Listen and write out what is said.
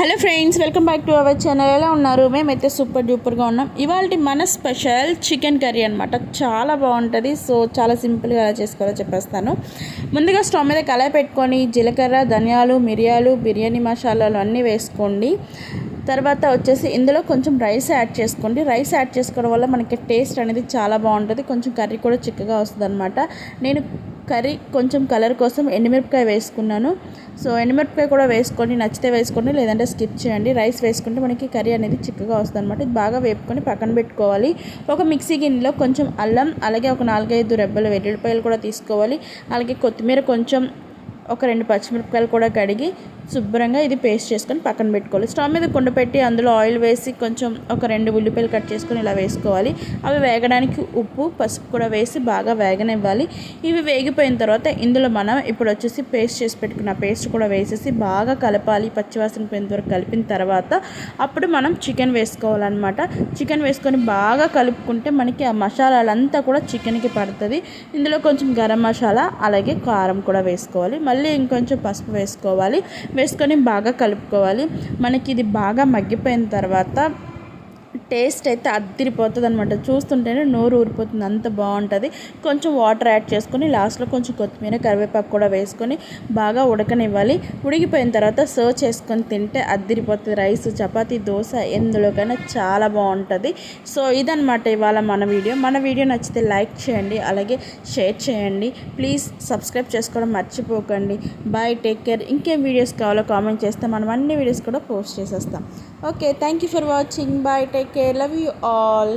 Hello friends, welcome back to our channel. ఎలా ఉన్నారు? మేమైతే సూపర్ డూపర్గా ఉన్నాం. ఇవాళ మన స్పెషల్ చికెన్ కర్రీ అనమాట. చాలా బాగుంటుంది. సో చాలా సింపుల్గా ఎలా చేసుకోవాలో చెప్పేస్తాను. ముందుగా స్టవ్ మీద కళాయి పెట్టుకొని జీలకర్ర, ధనియాలు, మిరియాలు, బిర్యానీ మసాలాలు అన్నీ వేసుకోండి. తర్వాత వచ్చేసి ఇందులో కొంచెం రైస్ యాడ్ చేసుకోండి. రైస్ యాడ్ చేసుకోవడం వల్ల మనకి టేస్ట్ అనేది చాలా బాగుంటుంది. కొంచెం కర్రీ కూడా చిక్కగా వస్తుంది అనమాట. నేను కర్రీ కొంచెం కలర్ కోసం ఎండుమిరపకాయ వేసుకున్నాను. సో ఎండుమిరపకాయ కూడా వేసుకోండి, నచ్చితే వేసుకోండి, లేదంటే స్కిప్ చేయండి. రైస్ వేసుకుంటే మనకి కర్రీ అనేది చిక్కగా వస్తుంది అనమాట. ఇది బాగా వేపుకొని పక్కన పెట్టుకోవాలి. ఒక మిక్సీ గిన్నెలో కొంచెం అల్లం, అలాగే ఒక 4-5 రెబ్బలు వెల్లుల్లిపాయలు కూడా తీసుకోవాలి. అలాగే కొత్తిమీర, కొంచెం ఒక 2 పచ్చిమిరపకాయలు కూడా కడిగి శుభ్రంగా ఇది పేస్ట్ చేసుకొని పక్కన పెట్టుకోవాలి. స్టవ్ మీద కుండ పెట్టి అందులో ఆయిల్ వేసి కొంచెం ఒక 2 ఉల్లిపాయలు కట్ చేసుకొని ఇలా వేసుకోవాలి. అవి వేగడానికి ఉప్పు, పసుపు కూడా వేసి బాగా వేగనివ్వాలి. ఇవి వేగిపోయిన తర్వాత ఇందులో మనం ఇప్పుడు వచ్చేసి పేస్ట్ చేసి పెట్టుకున్న పేస్ట్ కూడా వేసేసి బాగా కలపాలి. పచ్చివాసన పోయేంత వరకు కలిపిన తర్వాత అప్పుడు మనం చికెన్ వేసుకోవాలన్నమాట. చికెన్ వేసుకొని బాగా కలుపుకుంటే మనకి ఆ మసాలాలంతా కూడా చికెన్కి పడుతుంది. ఇందులో కొంచెం గరం మసాలా, అలాగే కారం కూడా వేసుకోవాలి. మళ్ళీ ఇంకొంచెం పసుపు వేసుకొని బాగా కలుపుకోవాలి. మనకి ఇది బాగా మగ్గిపోయిన తర్వాత టేస్ట్ అయితే అద్దిరిపోతుంది అనమాట. చూస్తుంటేనే నోరు ఊరిపోతుంది, అంత బాగుంటుంది. కొంచెం వాటర్ యాడ్ చేసుకొని లాస్ట్లో కొంచెం కొత్తిమీర, కరివేపాకు కూడా వేసుకొని బాగా ఉడకనివ్వాలి. ఉడికిపోయిన తర్వాత సర్వ్ చేసుకొని తింటే అద్దిరిపోతుంది. రైస్, చపాతీ, దోశ ఎందులోకైనా చాలా బాగుంటుంది. సో ఇదనమాట ఇవాళ మన వీడియో నచ్చితే లైక్ చేయండి, అలాగే షేర్ చేయండి. ప్లీజ్ సబ్స్క్రైబ్ చేసుకోవడం మర్చిపోకండి. Bye, take care. ఇంకేం వీడియోస్ కావాలో కామెంట్ చేస్తే మనం అన్ని వీడియోస్ కూడా పోస్ట్ చేసేస్తాం. Okay, thank you for watching. Bye, take care. Love you all.